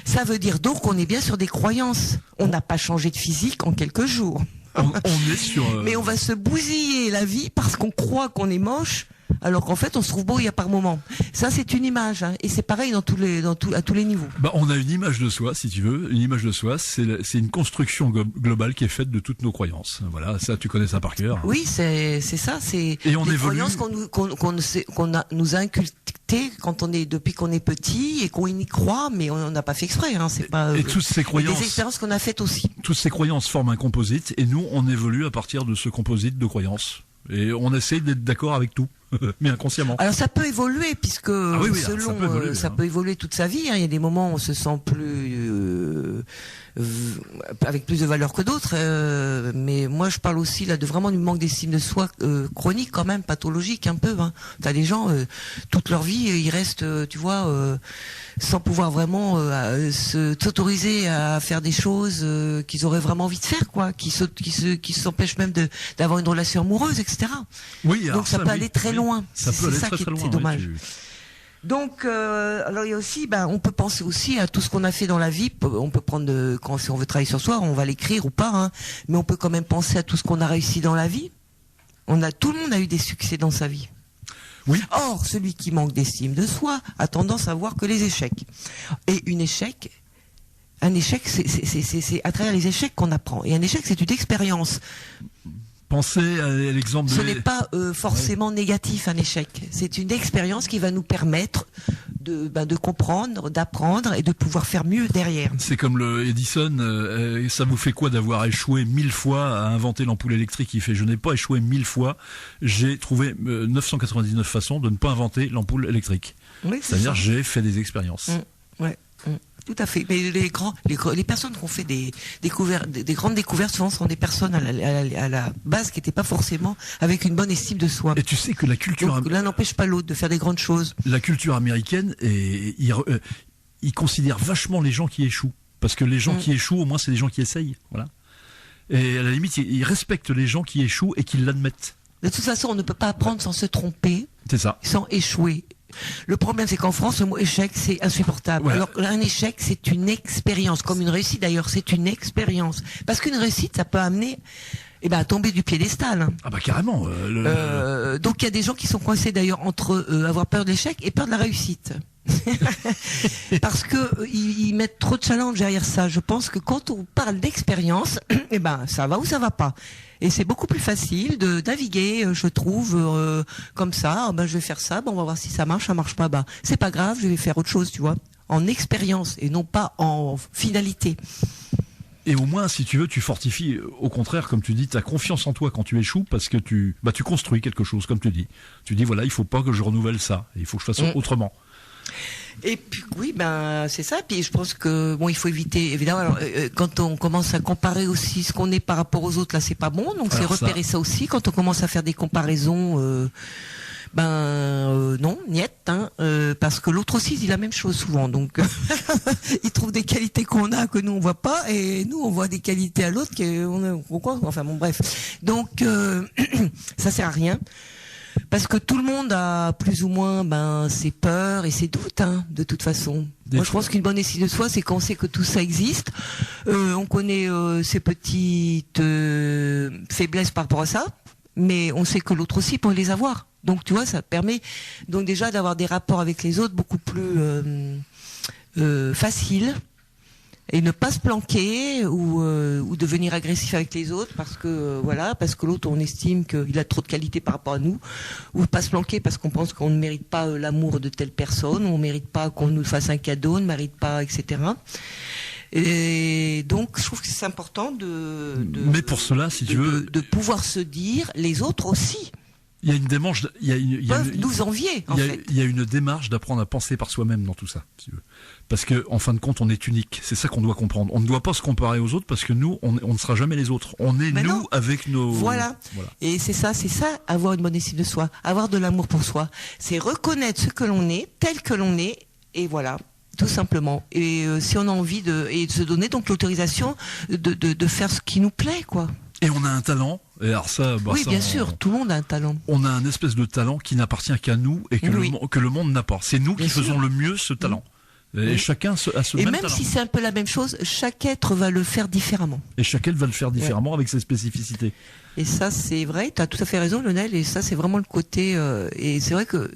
Ça veut dire donc qu'on est bien sur des croyances. On n'a pas changé de physique en quelques jours. On est sur. Mais on va se bousiller la vie parce qu'on croit qu'on est moche. Alors qu'en fait, on se trouve beau il y a par moment. Ça, c'est une image, hein, et c'est pareil à tous les niveaux. Bah, on a une image de soi, si tu veux. Une image de soi, c'est une construction globale qui est faite de toutes nos croyances. Voilà, ça, tu connais ça par cœur. Oui, c'est ça, c'est des croyances qu'on nous a inculquées depuis qu'on est petit et qu'on y croit, mais on n'a pas fait exprès. Hein, c'est pas. Et toutes ces croyances. Des expériences qu'on a faites aussi. Toutes ces croyances forment un composite, et nous, on évolue à partir de ce composite de croyances. Et on essaie d'être d'accord avec tout, mais inconsciemment. Alors ça peut évoluer puisque selon ça peut évoluer toute sa vie. Hein. Il y a des moments où on se sent plus avec plus de valeur que d'autres. Mais moi je parle aussi là de vraiment du manque d'estime de soi chronique quand même, pathologique un peu. Hein. T'as des gens toute leur vie ils restent, tu vois, sans pouvoir vraiment s'autoriser à faire des choses qu'ils auraient vraiment envie de faire, quoi, qui s'empêchent même d'avoir une relation amoureuse, etc. Oui, donc ça peut aller très loin. C'est ça qui est dommage. Donc, alors il y a aussi, on peut penser aussi à tout ce qu'on a fait dans la vie. On peut prendre si on veut travailler sur soi, on va l'écrire ou pas, hein, mais on peut quand même penser à tout ce qu'on a réussi dans la vie. Tout le monde a eu des succès dans sa vie. Oui. Or, celui qui manque d'estime de soi a tendance à voir que les échecs. Et un échec, Un échec, c'est à travers les échecs qu'on apprend. Et un échec, c'est une expérience. Pensez à l'exemple Ce n'est pas forcément négatif, un échec. C'est une expérience qui va nous permettre de comprendre, d'apprendre et de pouvoir faire mieux derrière. C'est comme le Edison, ça vous fait quoi d'avoir échoué 1000 fois à inventer l'ampoule électrique? Il fait, je n'ai pas échoué 1000 fois, j'ai trouvé 999 façons de ne pas inventer l'ampoule électrique. Oui, c'est-à-dire, j'ai fait des expériences. Ouais. Tout à fait. Mais les personnes qui ont fait des grandes découvertes, souvent sont des personnes à la base qui n'étaient pas forcément avec une bonne estime de soi. Et tu sais que la culture... Donc, l'un n'empêche pas l'autre de faire des grandes choses. La culture américaine, ils considèrent vachement les gens qui échouent. Parce que les gens qui échouent, au moins, c'est des gens qui essayent. Voilà. Et à la limite, ils respectent les gens qui échouent et qui l'admettent. De toute façon, on ne peut pas apprendre sans se tromper. C'est ça. Sans échouer. Le problème, c'est qu'en France, le mot échec, c'est insupportable. Ouais. Alors, un échec, c'est une expérience. Comme une réussite, d'ailleurs, c'est une expérience. Parce qu'une réussite, ça peut amener, à tomber du piédestal. Ah bah carrément. Donc, il y a des gens qui sont coincés, d'ailleurs, entre avoir peur de l'échec et peur de la réussite. Parce que ils mettent trop de challenge derrière ça. Je pense que quand on parle d'expérience, ça va ou ça va pas. Et c'est beaucoup plus facile de naviguer, je trouve, comme ça. Je vais faire ça, on va voir si ça marche pas. C'est pas grave, je vais faire autre chose, tu vois, en expérience et non pas en finalité. Et au moins, si tu veux, tu fortifies, au contraire, comme tu dis, ta confiance en toi quand tu échoues, parce que tu construis quelque chose, comme tu dis. Tu dis, voilà, il faut pas que je renouvelle ça, il faut que je fasse autrement. Et puis oui, c'est ça. Puis je pense que il faut éviter évidemment. Alors, quand on commence à comparer aussi ce qu'on est par rapport aux autres, là, c'est pas bon. Donc c'est repérer ça aussi. Quand on commence à faire des comparaisons, non, niet, parce que l'autre aussi dit la même chose souvent. Donc il trouve des qualités qu'on a que nous on voit pas, et nous on voit des qualités à l'autre enfin bon, bref. Donc ça sert à rien. Parce que tout le monde a plus ou moins ses peurs et ses doutes, de toute façon. Moi, je pense qu'une bonne estime de soi, c'est quand on sait que tout ça existe. On connaît ses petites faiblesses par rapport à ça, mais on sait que l'autre aussi peut les avoir. Donc, tu vois, ça permet donc déjà d'avoir des rapports avec les autres beaucoup plus faciles. Et ne pas se planquer ou devenir agressif avec les autres parce que l'autre on estime qu'il a trop de qualité par rapport à nous, ou pas se planquer parce qu'on pense qu'on ne mérite pas l'amour de telle personne, on ne mérite pas qu'on nous fasse un cadeau, on ne mérite pas, etc. Et donc je trouve que c'est important mais pour cela, si tu veux, de pouvoir se dire les autres aussi. Il y a une démarche, peuvent nous envier. Il y a une démarche d'apprendre à penser par soi-même dans tout ça, si tu veux. Parce que en fin de compte, on est unique. C'est ça qu'on doit comprendre. On ne doit pas se comparer aux autres parce que nous, on ne sera jamais les autres. On est nous avec nos. Voilà. Et c'est ça, avoir une bonne estime de soi, avoir de l'amour pour soi. C'est reconnaître ce que l'on est, tel que l'on est, et voilà. Tout simplement. Et si on a envie de se donner donc l'autorisation de faire ce qui nous plaît, quoi. Et on a un talent. Et alors ça, oui, bien sûr, tout le monde a un talent. On a un espèce de talent qui n'appartient qu'à nous et que le monde n'a pas. C'est nous qui faisons le mieux ce talent. Et chacun a ce même talent. Et même si c'est un peu la même chose, chaque être va le faire différemment. Et chaque être va le faire différemment avec ses spécificités. Et ça, c'est vrai, tu as tout à fait raison, Lionel, et ça, c'est vraiment le côté... et c'est vrai que...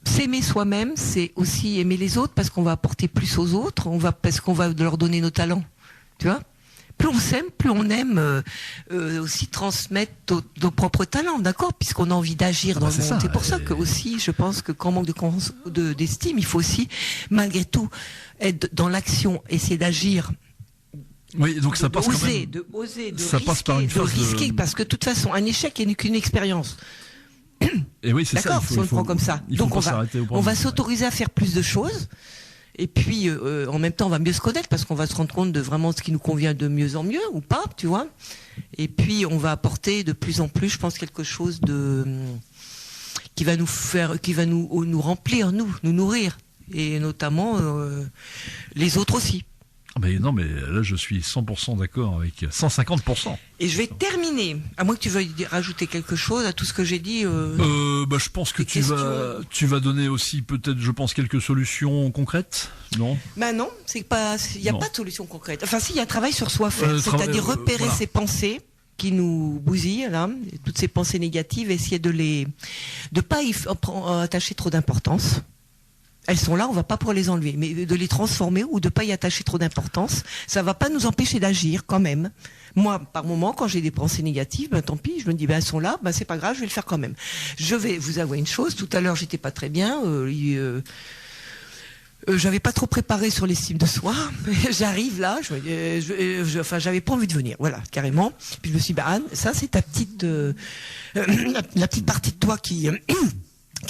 s'aimer soi-même, c'est aussi aimer les autres parce qu'on va apporter plus aux autres, parce qu'on va leur donner nos talents. Tu vois ? Plus on s'aime, plus on aime aussi transmettre nos propres talents, d'accord ? Puisqu'on a envie d'agir dans le monde. C'est pour ça que aussi, je pense que quand on manque d'estime, il faut aussi, malgré tout, être dans l'action, essayer d'agir. Oui, donc ça passe oser, ça passe par une phase de risquer, parce que de toute façon, un échec n'est qu'une expérience. Et oui, c'est ça. D'accord, si on le prend comme ça. Donc on va s'autoriser à faire plus de choses. Et puis, en même temps, on va mieux se connaître parce qu'on va se rendre compte de vraiment ce qui nous convient de mieux en mieux ou pas, tu vois. Et puis, on va apporter de plus en plus, je pense, quelque chose qui va nous remplir, nous nourrir, et notamment les autres aussi. Mais non, mais là, je suis 100% d'accord avec 150%. Et je vais terminer, à moins que tu veuilles rajouter quelque chose à tout ce que j'ai dit. Je pense que tu vas donner aussi peut-être, je pense, quelques solutions concrètes, non ? Non, il n'y a pas de solution concrète. Enfin, si, il y a un travail sur soi faire, c'est-à-dire repérer ces pensées qui nous bousillent, là, toutes ces pensées négatives, essayer de pas y attacher trop d'importance. Elles sont là, on va pas pour les enlever, mais de les transformer ou de pas y attacher trop d'importance, ça va pas nous empêcher d'agir quand même. Moi, par moment, quand j'ai des pensées négatives, ben tant pis, je me dis, ben elles sont là, ben c'est pas grave, je vais le faire quand même. Je vais vous avouer une chose, tout à l'heure j'étais pas très bien, j'avais pas trop préparé sur l'estime de soi. J'arrive là, enfin, j'avais pas envie de venir, voilà, carrément. Puis je me suis dit, bah, Anne, ça c'est ta petite, la petite partie de toi qui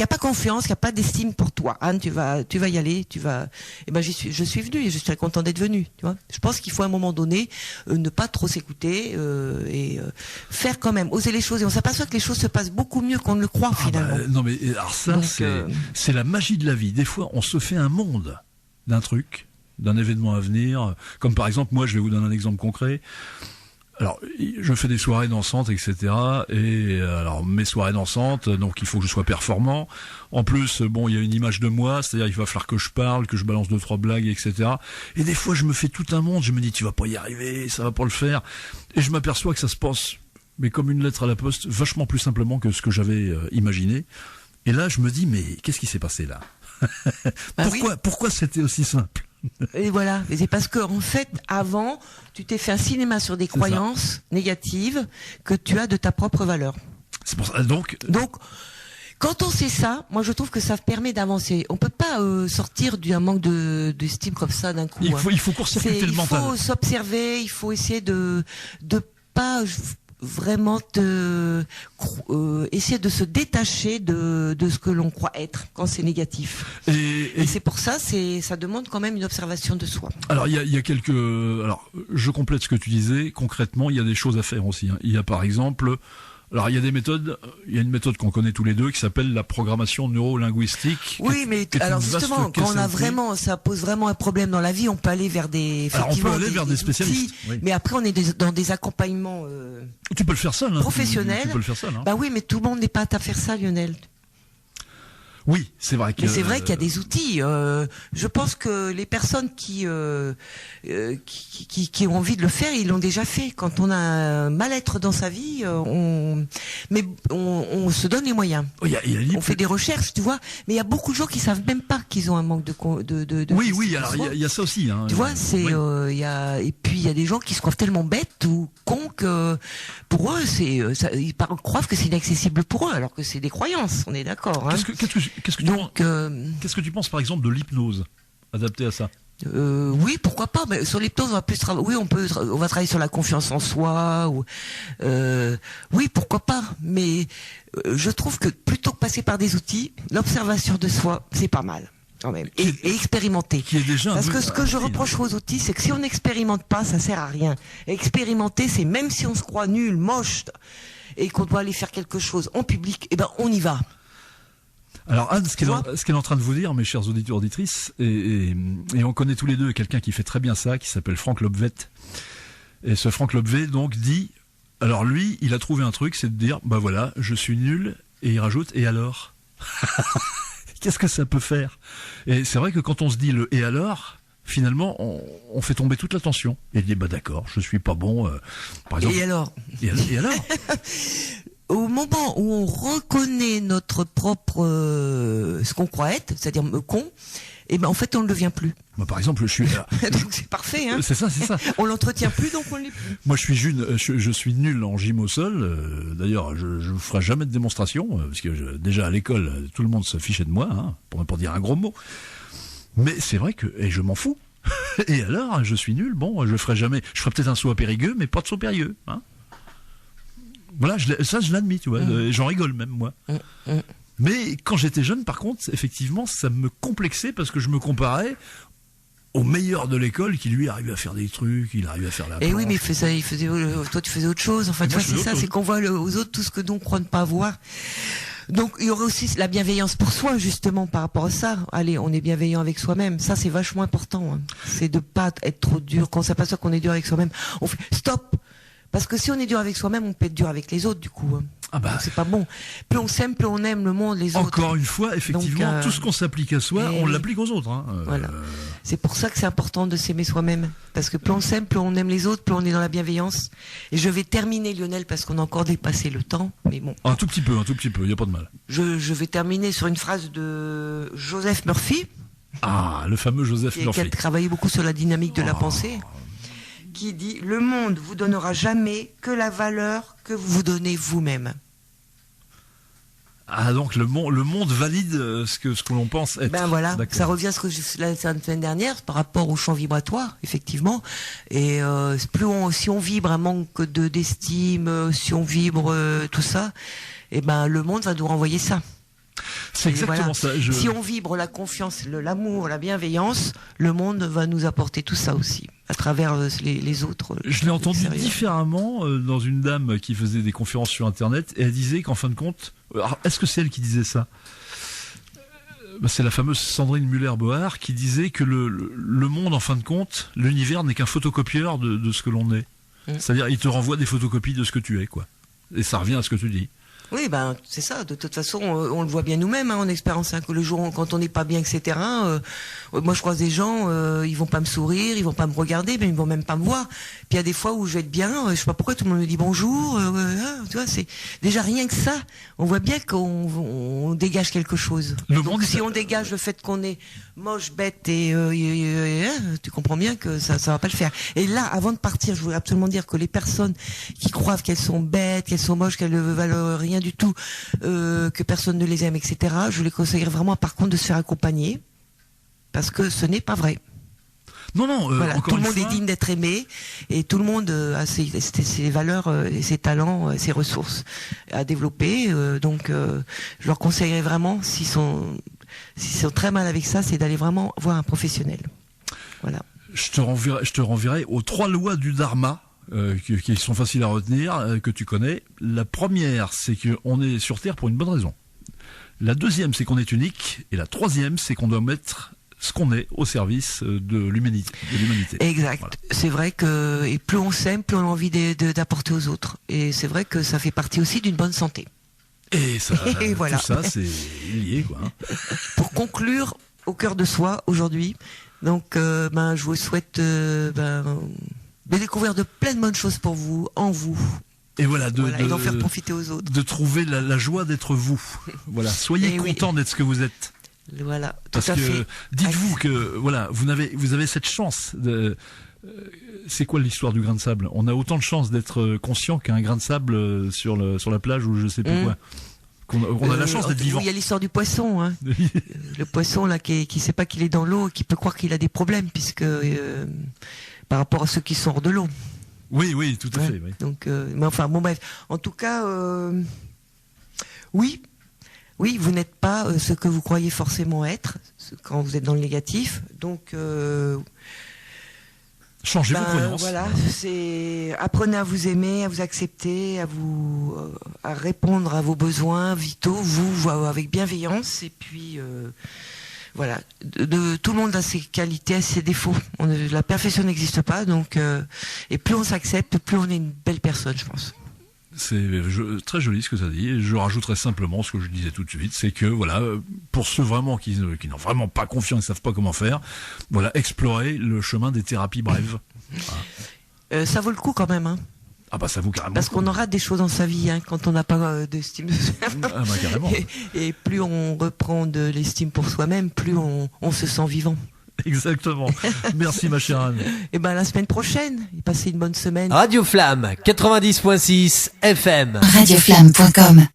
a pas confiance, qui a pas d'estime pour toi. Anne, tu vas y aller, et ben je suis venue et je suis très content d'être venue. Tu vois, je pense qu'il faut à un moment donné ne pas trop s'écouter et faire quand même, oser les choses. Et on s'aperçoit que les choses se passent beaucoup mieux qu'on ne le croit finalement. Non mais alors ça, donc, c'est la magie de la vie. Des fois, on se fait un monde d'un truc, d'un événement à venir. Comme par exemple, moi, je vais vous donner un exemple concret. Alors, je fais des soirées dansantes, etc. Et alors, mes soirées dansantes, donc il faut que je sois performant. En plus, bon, il y a une image de moi, c'est-à-dire il va falloir que je parle, que je balance 2-3 blagues, etc. Et des fois, je me fais tout un monde. Je me dis, tu vas pas y arriver, ça va pas le faire. Et je m'aperçois que ça se passe, mais comme une lettre à la poste, vachement plus simplement que ce que j'avais imaginé. Et là, je me dis, mais qu'est-ce qui s'est passé là? Pourquoi c'était aussi simple? Et voilà, mais c'est parce que en fait, avant, tu t'es fait un cinéma sur des croyances négatives que tu as de ta propre valeur. C'est pour ça. Donc, quand on sait ça, moi je trouve que ça permet d'avancer. On peut pas sortir d'un manque d'estime comme ça d'un coup. Il faut court-circuiter le mental. Il faut s'observer, il faut essayer de pas vraiment essayer de se détacher de ce que l'on croit être quand c'est négatif. Et c'est pour ça, ça demande quand même une observation de soi. Alors il y a quelques, alors je complète ce que tu disais. Concrètement, il y a des choses à faire aussi. Il y a par exemple, alors il y a des méthodes, il y a une méthode qu'on connaît tous les deux qui s'appelle la programmation neurolinguistique. Oui, mais alors justement, quand on a vraiment, ça pose vraiment un problème dans la vie, on peut aller vers des, alors on peut aller vers des spécialistes. Oui. Mais après, on est dans des accompagnements tu peux le faire seul, hein, professionnels. Tu peux le faire seul. Hein. Bah oui, mais tout le monde n'est pas apte à faire ça, Lionel. Oui, c'est vrai qu'il y a des outils. Je pense que les personnes qui ont envie de le faire, ils l'ont déjà fait. Quand on a un mal-être dans sa vie, on se donne les moyens. On fait des recherches, tu vois. Mais il y a beaucoup de gens qui savent même pas qu'ils ont un manque de oui. Alors il y a ça aussi. Hein, tu vois, c'est et puis il y a des gens qui se croient tellement bêtes ou cons que pour eux ils croient que c'est inaccessible pour eux, alors que c'est des croyances. On est d'accord. Hein. Qu'est-ce que tu penses par exemple de l'hypnose adaptée à ça? Oui, pourquoi pas. Mais sur l'hypnose, on va plus on va travailler sur la confiance en soi. Oui, pourquoi pas. Mais je trouve que plutôt que passer par des outils, l'observation de soi, c'est pas mal quand même. Et expérimenter. Parce que ce que je reproche aux outils, c'est que si on n'expérimente pas, ça sert à rien. Expérimenter, c'est même si on se croit nul, moche, et qu'on doit aller faire quelque chose en public, on y va. Alors Anne, ce qu'elle est en train de vous dire, mes chers auditeurs, auditrices, et on connaît tous les deux quelqu'un qui fait très bien ça, qui s'appelle Franck Lobvet. Et ce Franck Lobvet, donc, dit, alors lui, il a trouvé un truc, c'est de dire, bah voilà, je suis nul, et il rajoute, et alors? Qu'est-ce que ça peut faire? Et c'est vrai que quand on se dit le et alors, finalement, on fait tomber toute l'attention. Et il dit, bah d'accord, je suis pas bon, par exemple. Et alors? Et alors? Au moment où on reconnaît notre propre ce qu'on croit être, c'est-à-dire con, en fait on ne le devient plus. Moi par exemple je suis donc c'est parfait, hein. C'est ça. On l'entretient plus, donc on l'est plus. Moi je suis nul en gym au sol. D'ailleurs je vous ferai jamais de démonstration parce que déjà à l'école tout le monde se fichait de moi, hein, pour ne pas dire un gros mot. Mais c'est vrai que je m'en fous. Et alors je suis nul. Bon, je ferai peut-être un saut à Périgueux, mais pas de saut périlleux, hein. Voilà, ça je l'admets, tu vois, j'en rigole même moi. Mais quand j'étais jeune, par contre, effectivement, ça me complexait parce que je me comparais au meilleur de l'école qui lui arrivait à faire des trucs, il arrivait à faire la planche. Et oui, mais toi tu faisais autre chose. Enfin, tu vois, c'est ça, c'est qu'on voit aux autres tout ce que nous on croit ne pas voir. Donc il y aurait aussi la bienveillance pour soi, justement, par rapport à ça. Allez, on est bienveillant avec soi-même. Ça, c'est vachement important. Hein. C'est de pas être trop dur. Quand on s'aperçoit qu'on est dur avec soi-même, on fait stop. Parce que si on est dur avec soi-même, on peut être dur avec les autres, du coup. Ah bah. Donc c'est pas bon. Plus on s'aime, plus on aime le monde, les autres. Encore une fois, effectivement, tout ce qu'on s'applique à soi, on l'applique aux autres. Hein. Voilà. C'est pour ça que c'est important de s'aimer soi-même. Parce que plus on s'aime, plus on aime les autres, plus on est dans la bienveillance. Et je vais terminer, Lionel, parce qu'on a encore dépassé le temps. Mais bon. Un tout petit peu, il n'y a pas de mal. Je vais terminer sur une phrase de Joseph Murphy. Ah, le fameux Joseph qui a Murphy. travaillé beaucoup sur la dynamique de la pensée, qui dit « Le monde vous donnera jamais que la valeur que vous vous donnez vous-même ». Ah, donc le monde valide ce que l'on pense être. Ben voilà, D'accord. ça revient à ce que je la semaine dernière par rapport au champ vibratoire, effectivement. Et si on vibre un manque d'estime, si on vibre tout ça, et ben le monde va nous renvoyer ça. C'est Et exactement voilà. ça. Si on vibre la confiance, l'amour, la bienveillance, le monde va nous apporter tout ça aussi, à travers les autres. Je l'ai entendu extérieurs. différemment dans une dame qui faisait des conférences sur Internet, et elle disait qu'en fin de compte, alors, est-ce que c'est elle qui disait ça? C'est la fameuse Sandrine Muller-Bohar qui disait que le monde, en fin de compte, l'univers n'est qu'un photocopieur de ce que l'on est. C'est-à-dire, il te renvoie des photocopies de ce que tu es, quoi. Et ça revient à ce que tu dis. Oui, ben c'est ça. De toute façon, on le voit bien nous-mêmes en expérience. Que le jour quand on n'est pas bien, etc. Moi, je croise des gens, ils vont pas me sourire, ils vont pas me regarder, mais ils vont même pas me voir. Puis il y a des fois où je vais être bien, je sais pas pourquoi tout le monde me dit bonjour. Tu vois, c'est déjà rien que ça. On voit bien qu'on dégage quelque chose. Donc si on dégage le fait qu'on est moche, bête et tu comprends bien que ça va pas le faire. Et là, avant de partir, je voudrais absolument dire que les personnes qui croient qu'elles sont bêtes, qu'elles sont moches, qu'elles ne valent rien du tout, que personne ne les aime, etc. Je les conseillerais vraiment, par contre, de se faire accompagner, parce que ce n'est pas vrai. Non, voilà, encore tout le une monde fois, est digne d'être aimé, et tout le monde a ses valeurs, et ses talents, ses ressources à développer. Donc, je leur conseillerais vraiment, s'ils sont très mal avec ça, c'est d'aller vraiment voir un professionnel. Voilà. Je te renverrai aux 3 lois du Dharma. Qui sont faciles à retenir, que tu connais. La première, c'est qu'on est sur Terre pour une bonne raison. La deuxième, c'est qu'on est unique. Et la troisième, c'est qu'on doit mettre ce qu'on est au service de l'humanité. Exact. Voilà. C'est vrai que et plus on s'aime, plus on a envie d'apporter aux autres. Et c'est vrai que ça fait partie aussi d'une bonne santé. Et ça, Et voilà. tout ça, c'est lié, quoi. Pour conclure, au cœur de soi, aujourd'hui, donc, je vous souhaite, de découvrir de plein de bonnes choses pour vous, en vous. Et voilà, et d'en faire profiter aux autres. De trouver la joie d'être vous. Voilà, soyez content d'être ce que vous êtes. Voilà, tout parce à que fait. Dites-vous que voilà, vous avez cette chance de. C'est quoi l'histoire du grain de sable? On a autant de chance d'être conscient qu'un grain de sable sur la plage ou je sais plus quoi. On a la chance d'être vivant. Il y a l'histoire du poisson, hein. Le poisson là qui sait pas qu'il est dans l'eau, qui peut croire qu'il a des problèmes puisque par rapport à ceux qui sont hors de l'eau. Oui, tout à fait. Oui. Donc, mais enfin, bon bref. En tout cas, oui, vous n'êtes pas ce que vous croyez forcément être quand vous êtes dans le négatif. Donc, changez vos croyances. Voilà, apprenez à vous aimer, à vous accepter, à répondre à vos besoins vitaux, vous avec bienveillance et puis. Voilà, tout le monde a ses qualités, ses défauts. La perfection n'existe pas, donc et plus on s'accepte, plus on est une belle personne, je pense. C'est très joli ce que ça dit. Et je rajouterais simplement ce que je disais tout de suite, c'est que voilà, pour ceux vraiment qui n'ont vraiment pas confiance, qui savent pas comment faire, voilà, explorer le chemin des thérapies brèves. Voilà. Ça vaut le coup quand même, hein. Ah bah ça vaut carrément. Parce qu'on aura des choses dans sa vie quand on n'a pas d'estime de soi. Ah bah carrément. Et plus on reprend de l'estime pour soi-même, plus on se sent vivant. Exactement. Merci ma chère Anne. Et la semaine prochaine, passez une bonne semaine. Radio Flamme 90.6 FM. Radioflamme.com